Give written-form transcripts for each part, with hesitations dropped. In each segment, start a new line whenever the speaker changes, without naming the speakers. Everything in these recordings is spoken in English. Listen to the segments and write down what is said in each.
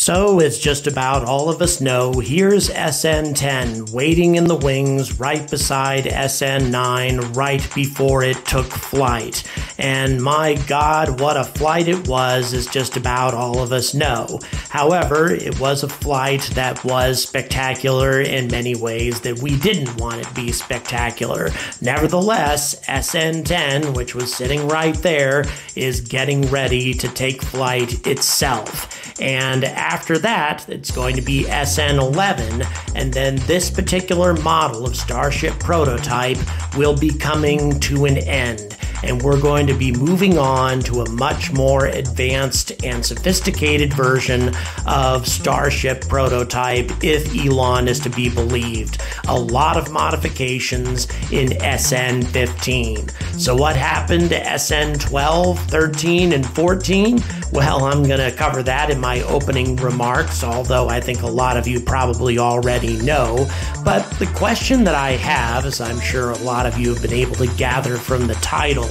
So, as just about all of us know, here's SN10 waiting in the wings right beside SN9 right before it took flight. And my God, what a flight it was, as just about all of us know. However, it was a flight that was spectacular in many ways that we didn't want it to be spectacular. Nevertheless, SN10, which was sitting right there, is getting ready to take flight itself. And after that, it's going to be SN11, and then this particular model of Starship prototype will be coming to an end. And we're going to be moving on to a much more advanced and sophisticated version of Starship prototype, if Elon is to be believed. A lot of modifications in SN15. So what happened to SN12, 13, and 14? Well, I'm going to cover that in my opening remarks, although I think a lot of you probably already know. But the question that I have, as I'm sure a lot of you have been able to gather from the title,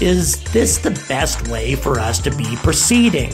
is this the best way for us to be proceeding?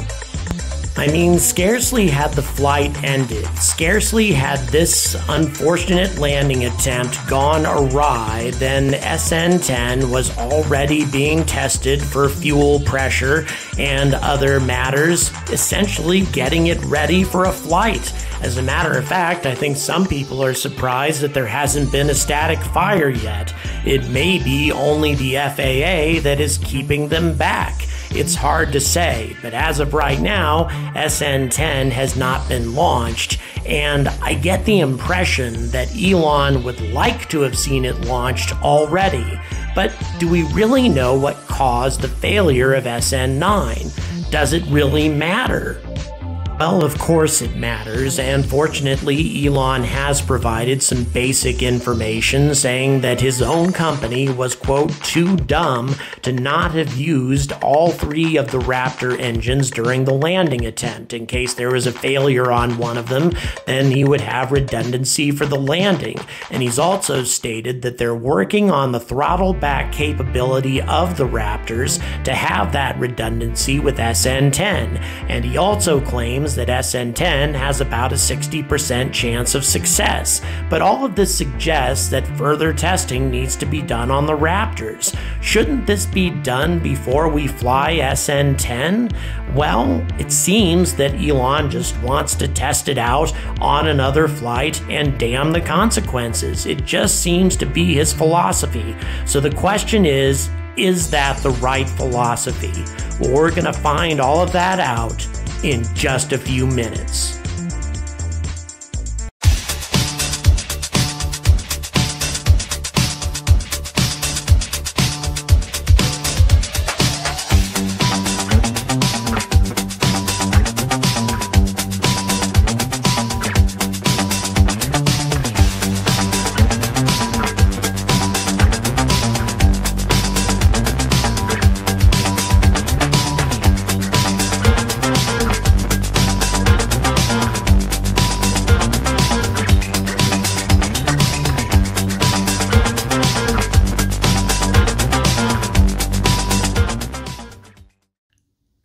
I mean, scarcely had the flight ended, scarcely had this unfortunate landing attempt gone awry, then SN10 was already being tested for fuel pressure and other matters, essentially getting it ready for a flight. As a matter of fact, I think some people are surprised that there hasn't been a static fire yet. It may be only the FAA that is keeping them back. It's hard to say, but as of right now, SN10 has not been launched, and I get the impression that Elon would like to have seen it launched already. But do we really know what caused the failure of SN9? Does it really matter? Well, of course it matters, and fortunately Elon has provided some basic information saying that his own company was, quote, too dumb to not have used all three of the Raptor engines during the landing attempt. In case there was a failure on one of them, then he would have redundancy for the landing. And he's also stated that they're working on the throttle back capability of the Raptors to have that redundancy with SN10. And he also claims that SN10 has about a 60% chance of success. But all of this suggests that further testing needs to be done on the Raptors. Shouldn't this be done before we fly SN10? Well, it seems that Elon just wants to test it out on another flight and damn the consequences. It just seems to be his philosophy. So the question is that the right philosophy? Well, we're going to find all of that out in just a few minutes.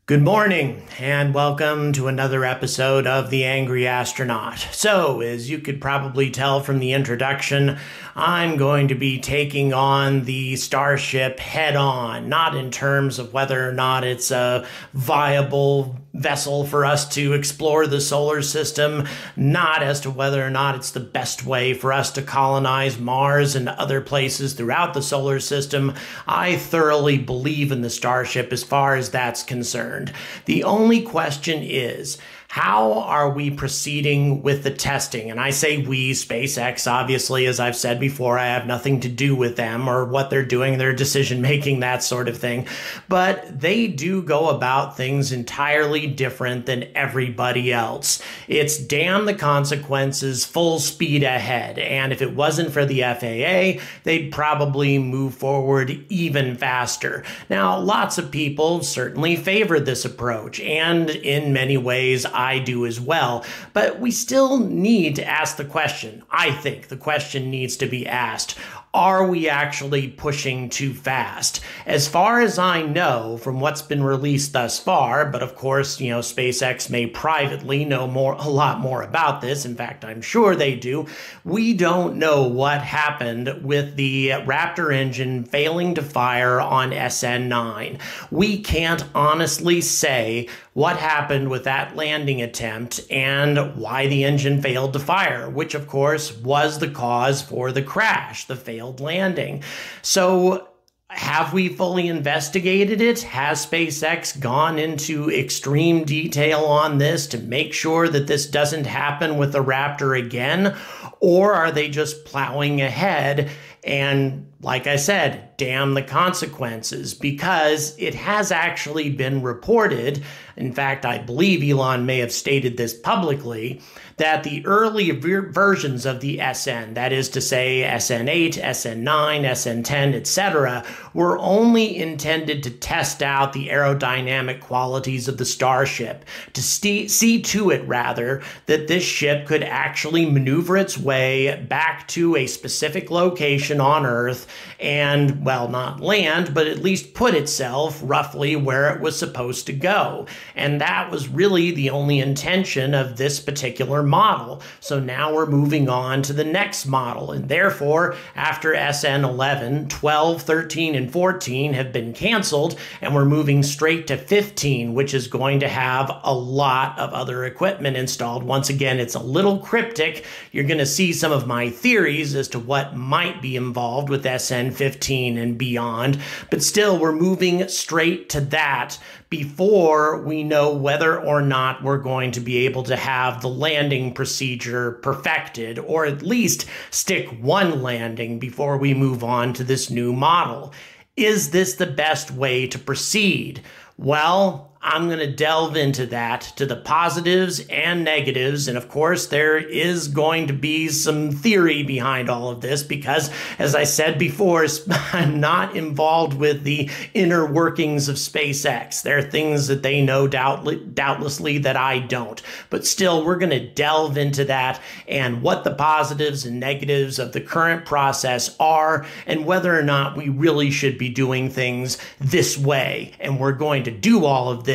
Good morning, and welcome to another episode of The Angry Astronaut. So, as you could probably tell from the introduction, I'm going to be taking on the Starship head-on, not in terms of whether or not it's a viable vessel for us to explore the solar system, not as to whether or not it's the best way for us to colonize Mars and other places throughout the solar system. I thoroughly believe in the Starship as far as that's concerned. The only question is, how are we proceeding with the testing? And I say we, SpaceX, obviously, as I've said before, I have nothing to do with them or what they're doing, their decision-making, that sort of thing. But they do go about things entirely different than everybody else. It's damn the consequences, full speed ahead. And if it wasn't for the FAA, they'd probably move forward even faster. Now, lots of people certainly favor this approach, and in many ways, I do as well. But we still need to ask the question. I think the question needs to be asked. Are we actually pushing too fast? As far as I know from what's been released thus far, but of course, SpaceX may privately know a lot more about this. In fact, I'm sure they do. We don't know what happened with the Raptor engine failing to fire on SN9. We can't honestly say what happened with that landing attempt and why the engine failed to fire, which of course was the cause for the crash, the failed landing. So have we fully investigated it? Has SpaceX gone into extreme detail on this to make sure that this doesn't happen with the Raptor again? Or are they just plowing ahead and, like I said, damn the consequences? Because it has actually been reported, in fact, I believe Elon may have stated this publicly, that the early versions of the SN, that is to say SN8, SN9, SN10, etc., were only intended to test out the aerodynamic qualities of the Starship, to see to it, rather, that this ship could actually maneuver its way back to a specific location on Earth and, well, not land, but at least put itself roughly where it was supposed to go. And that was really the only intention of this particular model. So now we're moving on to the next model, and therefore after SN11, 12, 13, and 14 have been canceled, and we're moving straight to 15, which is going to have a lot of other equipment installed. Once again, it's a little cryptic. You're going to see some of my theories as to what might be involved with SN15 and beyond, but still we're moving straight to that before we know whether or not we're going to be able to have the landing procedure perfected, or at least stick one landing before we move on to this new model. Is this the best way to proceed? Well, I'm going to delve into that, to the positives and negatives, and of course there is going to be some theory behind all of this because, as I said before, I'm not involved with the inner workings of SpaceX. There are things that they know doubtlessly that I don't, but still we're going to delve into that and what the positives and negatives of the current process are and whether or not we really should be doing things this way, and we're going to do all of this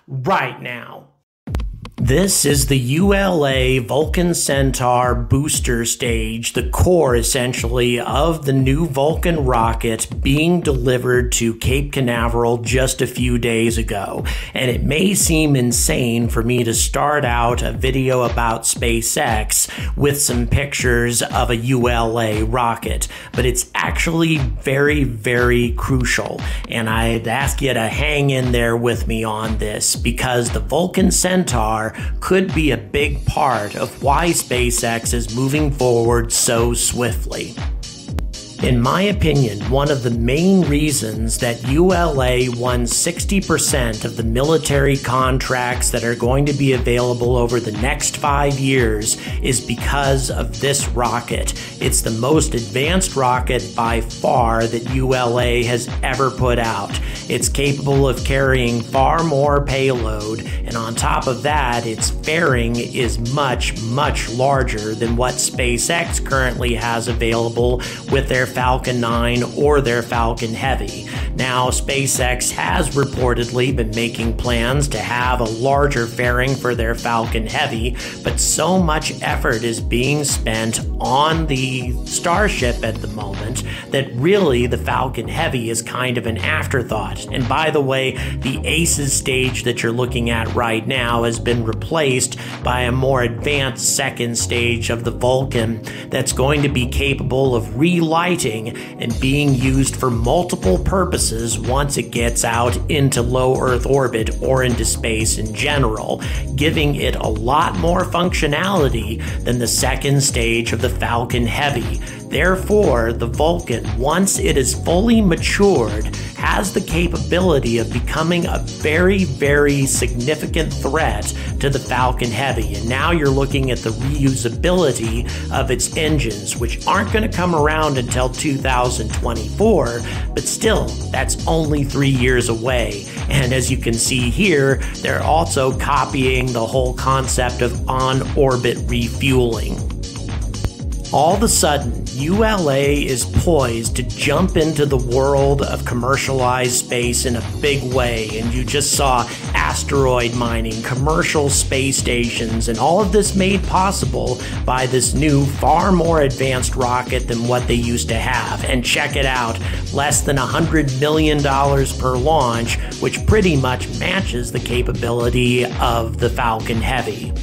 right now. This is the ULA Vulcan Centaur booster stage, the core essentially of the new Vulcan rocket being delivered to Cape Canaveral just a few days ago. And it may seem insane for me to start out a video about SpaceX with some pictures of a ULA rocket, but it's actually very, very crucial. And I'd ask you to hang in there with me on this because the Vulcan Centaur could be a big part of why SpaceX is moving forward so swiftly. In my opinion, one of the main reasons that ULA won 60% of the military contracts that are going to be available over the next 5 years is because of this rocket. It's the most advanced rocket by far that ULA has ever put out. It's capable of carrying far more payload, and on top of that, its fairing is much, much larger than what SpaceX currently has available with their Falcon 9 or their Falcon Heavy. Now, SpaceX has reportedly been making plans to have a larger fairing for their Falcon Heavy, but so much effort is being spent on the Starship at the moment that really the Falcon Heavy is kind of an afterthought. And by the way, the ACES stage that you're looking at right now has been replaced by a more advanced second stage of the Vulcan that's going to be capable of relighting and being used for multiple purposes once it gets out into low Earth orbit or into space in general, giving it a lot more functionality than the second stage of the Falcon Heavy. Therefore, the Vulcan, once it is fully matured, has the capability of becoming a very, very significant threat to the Falcon Heavy. And now you're looking at the reusability of its engines, which aren't going to come around until 2024, but still, that's only 3 years away. And as you can see here, they're also copying the whole concept of on-orbit refueling. All of a sudden, ULA is poised to jump into the world of commercialized space in a big way, and you just saw asteroid mining, commercial space stations, and all of this made possible by this new, far more advanced rocket than what they used to have. And check it out, less than $100 million per launch, which pretty much matches the capability of the Falcon Heavy.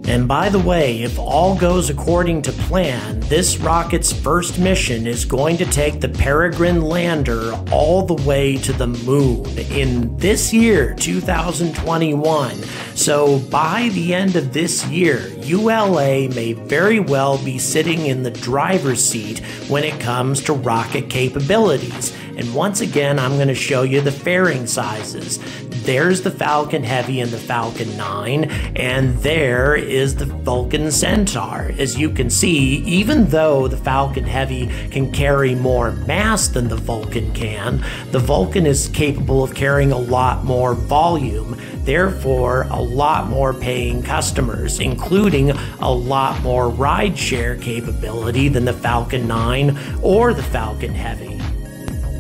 And by the way, if all goes according to plan, this rocket's first mission is going to take the Peregrine lander all the way to the moon in this year, 2021. So by the end of this year, ULA may very well be sitting in the driver's seat when it comes to rocket capabilities. And once again, I'm going to show you the fairing sizes. There's the Falcon Heavy and the Falcon 9, and there is the Vulcan Centaur. As you can see, even though the Falcon Heavy can carry more mass than the Vulcan can, the Vulcan is capable of carrying a lot more volume, therefore a lot more paying customers, including a lot more rideshare capability than the Falcon 9 or the Falcon Heavy.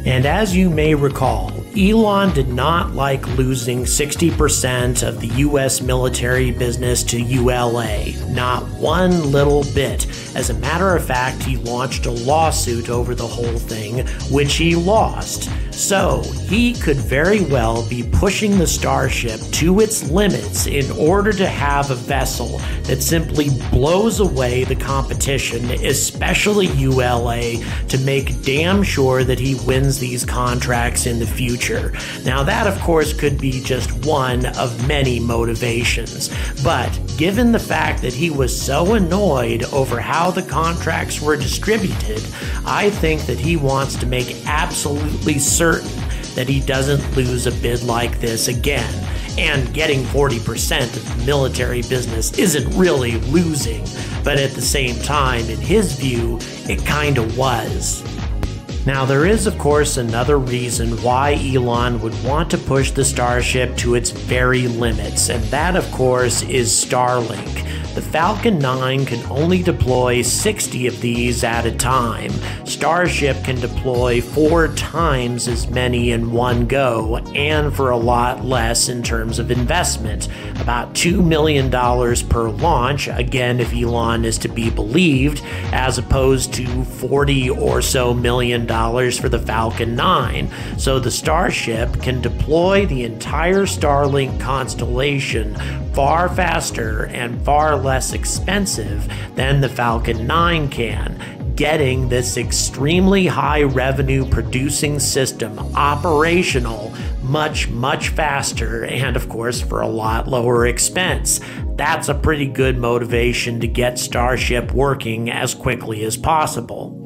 And as you may recall, Elon did not like losing 60% of the US military business to ULA, not one little bit. As a matter of fact, he launched a lawsuit over the whole thing, which he lost. So he could very well be pushing the Starship to its limits in order to have a vessel that simply blows away the competition, especially ULA, to make damn sure that he wins these contracts in the future. Now that of course could be just one of many motivations, but given the fact that he was so annoyed over how the contracts were distributed, I think that he wants to make absolutely certain that he doesn't lose a bid like this again. And getting 40% of the military business isn't really losing, but at the same time, in his view, it kinda was. Now, there is, of course, another reason why Elon would want to push the Starship to its very limits, and that, of course, is Starlink. The Falcon 9 can only deploy 60 of these at a time. Starship can deploy 4 times as many in one go, and for a lot less in terms of investment. About $2 million per launch, again if Elon is to be believed, as opposed to 40 or so million dollars for the Falcon 9. So the Starship can deploy the entire Starlink constellation far faster and far less expensive than the Falcon 9 can, getting this extremely high revenue producing system operational much faster and of course for a lot lower expense. That's a pretty good motivation to get Starship working as quickly as possible.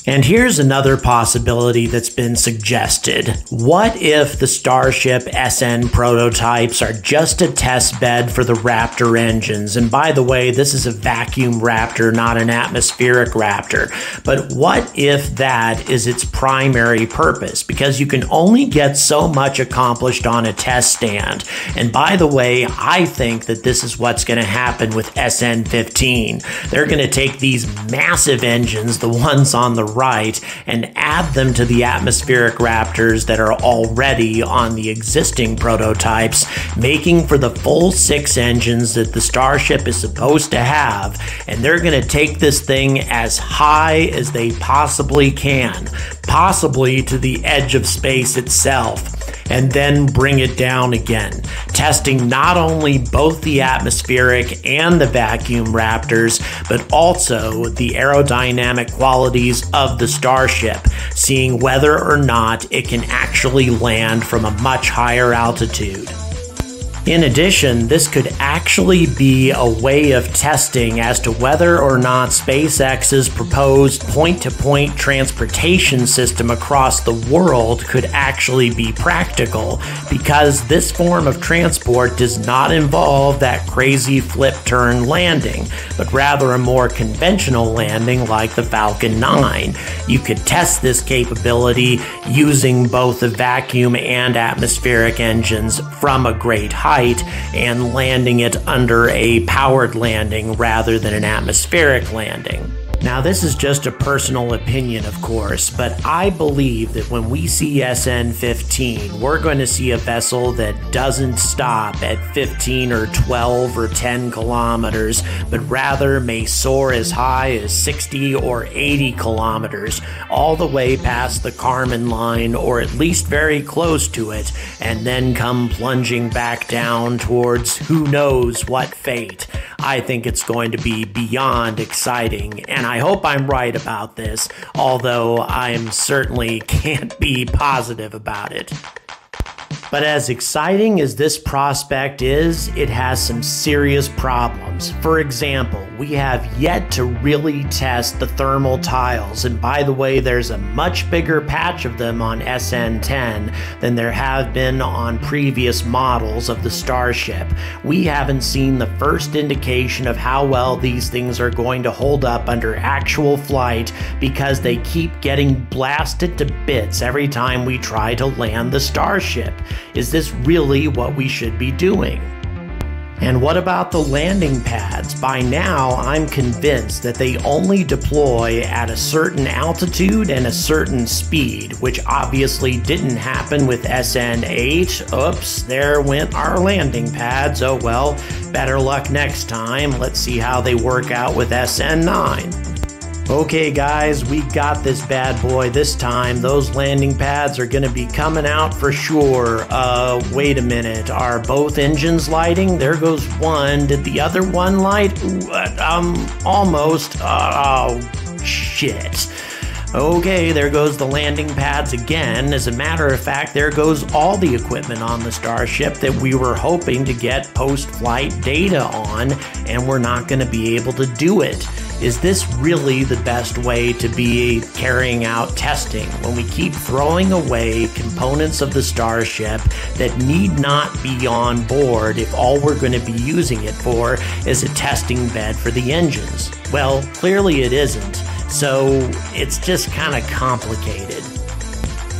And here's another possibility that's been suggested. What if the Starship SN prototypes are just a test bed for the Raptor engines? And by the way, this is a vacuum Raptor, not an atmospheric Raptor. But what if that is its primary purpose? Because you can only get so much accomplished on a test stand. And by the way, I think that this is what's going to happen with SN10. They're going to take these massive engines, the ones on the right, and add them to the atmospheric Raptors that are already on the existing prototypes, making for the full 6 engines that the Starship is supposed to have. And they're going to take this thing as high as they possibly can, possibly to the edge of space itself, and then bring it down again, testing not only both the atmospheric and the vacuum Raptors, but also the aerodynamic qualities of the Starship, seeing whether or not it can actually land from a much higher altitude. In addition, this could actually be a way of testing as to whether or not SpaceX's proposed point-to-point transportation system across the world could actually be practical, because this form of transport does not involve that crazy flip-turn landing, but rather a more conventional landing like the Falcon 9. You could test this capability using both the vacuum and atmospheric engines from a great height. height and landing it under a powered landing rather than an atmospheric landing. Now, this is just a personal opinion, of course, but I believe that when we see SN15, we're going to see a vessel that doesn't stop at 15 or 12 or 10 kilometers, but rather may soar as high as 60 or 80 kilometers, all the way past the Kármán line, or at least very close to it, and then come plunging back down towards who knows what fate. I think it's going to be beyond exciting, and I hope I'm right about this, although I certainly can't be positive about it. But as exciting as this prospect is, it has some serious problems. For example, we have yet to really test the thermal tiles, and by the way, there's a much bigger patch of them on SN10 than there have been on previous models of the Starship. We haven't seen the first indication of how well these things are going to hold up under actual flight because they keep getting blasted to bits every time we try to land the Starship. Is this really what we should be doing? And what about the landing pads? By now, I'm convinced that they only deploy at a certain altitude and a certain speed, which obviously didn't happen with SN8. Oops, there went our landing pads. Oh well, better luck next time. Let's see how they work out with SN9. Okay guys, we got this bad boy this time. Those landing pads are gonna be coming out for sure. Wait a minute, are both engines lighting? There goes one. Did the other one light? Almost. Oh, shit. Okay, there goes the landing pads again. As a matter of fact, there goes all the equipment on the Starship that we were hoping to get post-flight data on, and we're not going to be able to do it. Is this really the best way to be carrying out testing when we keep throwing away components of the Starship that need not be on board if all we're going to be using it for is a testing bed for the engines? Well, clearly it isn't. So it's just kind of complicated.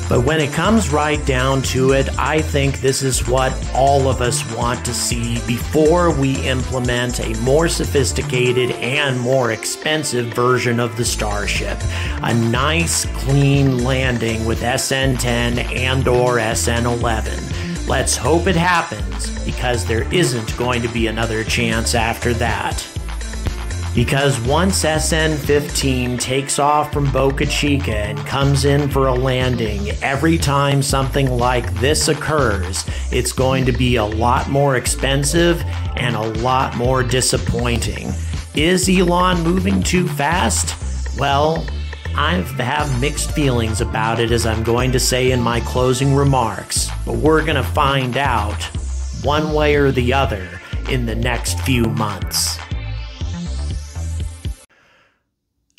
But when it comes right down to it, I think this is what all of us want to see before we implement a more sophisticated and more expensive version of the Starship. A nice, clean landing with SN10 and/or SN11. Let's hope it happens, because there isn't going to be another chance after that. Because once SN15 takes off from Boca Chica and comes in for a landing, every time something like this occurs, it's going to be a lot more expensive and a lot more disappointing. Is Elon moving too fast? Well, I have mixed feelings about it, as I'm going to say in my closing remarks, but we're going to find out one way or the other in the next few months.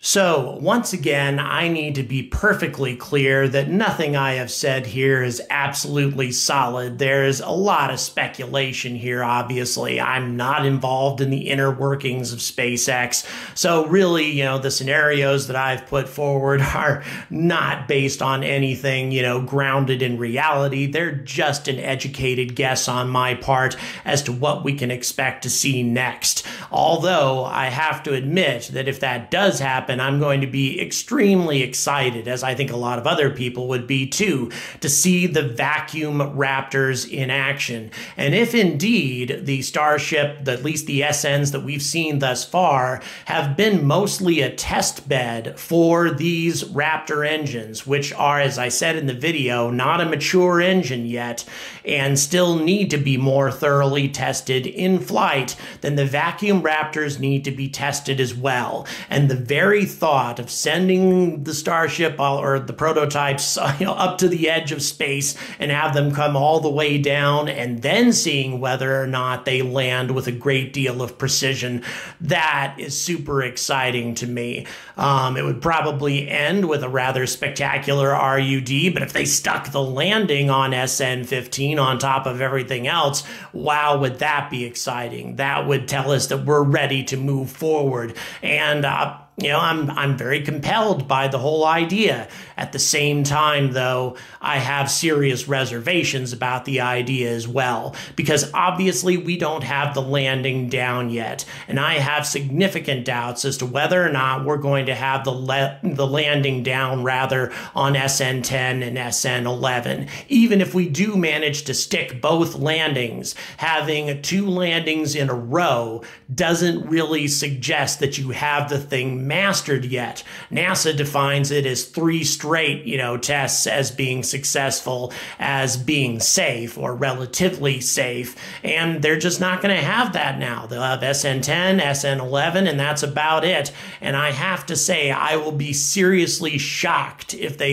So, once again, I need to be perfectly clear that nothing I have said here is absolutely solid. There's a lot of speculation here, obviously. I'm not involved in the inner workings of SpaceX. So really, the scenarios that I've put forward are not based on anything, grounded in reality. They're just an educated guess on my part as to what we can expect to see next. Although, I have to admit that if that does happen, I'm going to be extremely excited, as I think a lot of other people would be too, to see the vacuum Raptors in action. And if indeed the Starship, at least the SNs that we've seen thus far, have been mostly a test bed for these Raptor engines, which are, as I said in the video, not a mature engine yet, and still need to be more thoroughly tested in flight, then the vacuum Raptors need to be tested as well. And the very thought of sending the Starship or the prototypes up to the edge of space and have them come all the way down and then seeing whether or not they land with a great deal of precision, that is super exciting to me. It would probably end with a rather spectacular RUD, but if they stuck the landing on SN15 on top of everything else, wow, would that be exciting. That would tell us that we're ready to move forward. And I'm very compelled by the whole idea. At the same time, though, I have serious reservations about the idea as well, because obviously we don't have the landing down yet, and I have significant doubts as to whether or not we're going to have the landing down rather on SN10 and SN11. Even if we do manage to stick both landings, having 2 landings in a row doesn't really suggest that you have the thing mastered yet. NASA defines it as 3 straight, tests as being successful, as being safe or relatively safe, and they're just not going to have that now. They'll have SN10, SN11, and that's about it. And I have to say, I will be seriously shocked if they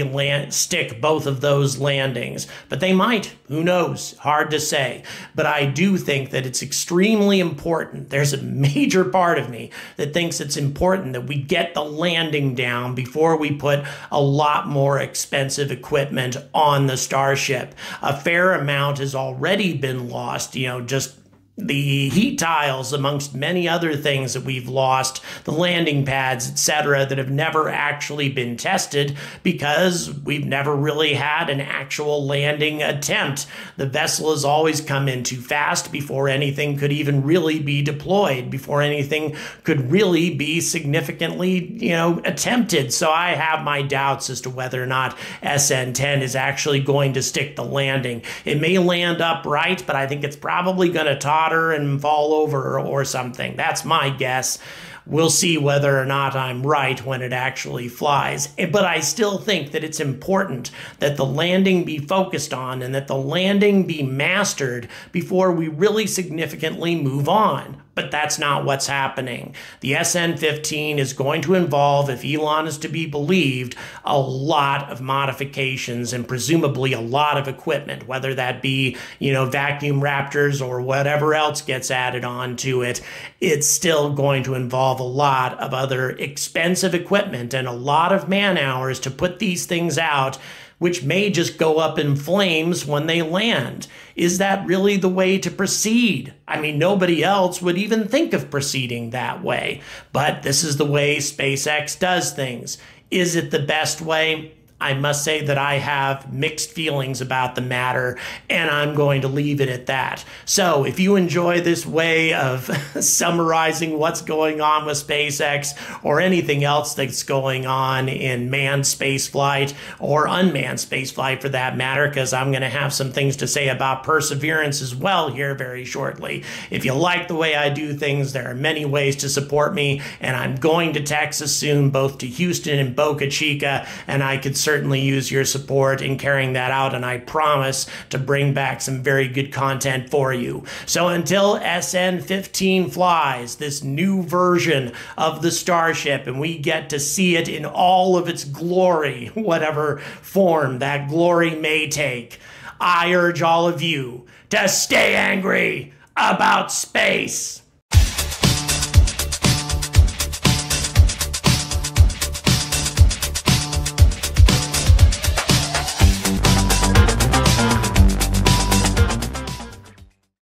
stick both of those landings, but they might. Who knows? Hard to say. But I do think that it's extremely important. There's a major part of me that thinks it's important that we get the landing down before we put a lot more expensive equipment on the Starship. A fair amount has already been lost, just the heat tiles, amongst many other things that we've lost, the landing pads, etc., that have never actually been tested because we've never really had an actual landing attempt. The vessel has always come in too fast before anything could even really be deployed, before anything could really be significantly, attempted. So I have my doubts as to whether or not SN10 is actually going to stick the landing. It may land upright, but I think it's probably going to totter and fall over or something. That's my guess. We'll see whether or not I'm right when it actually flies. But I still think that it's important that the landing be focused on and that the landing be mastered before we really significantly move on. But that's not what's happening. The SN15 is going to involve, if Elon is to be believed, a lot of modifications and presumably a lot of equipment, whether that be, vacuum Raptors or whatever else gets added on to it. It's still going to involve a lot of other expensive equipment and a lot of man hours to put these things out, which may just go up in flames when they land. Is that really the way to proceed? I mean, nobody else would even think of proceeding that way, but this is the way SpaceX does things. Is it the best way? I must say that I have mixed feelings about the matter, and I'm going to leave it at that. So if you enjoy this way of summarizing what's going on with SpaceX or anything else that's going on in manned spaceflight or unmanned spaceflight for that matter, because I'm going to have some things to say about Perseverance as well here very shortly. If you like the way I do things, there are many ways to support me, and I'm going to Texas soon, both to Houston and Boca Chica, and I could certainly use your support in carrying that out, and I promise to bring back some very good content for you. So until SN15 flies, this new version of the Starship, and we get to see it in all of its glory, whatever form that glory may take, I urge all of you to stay angry about space.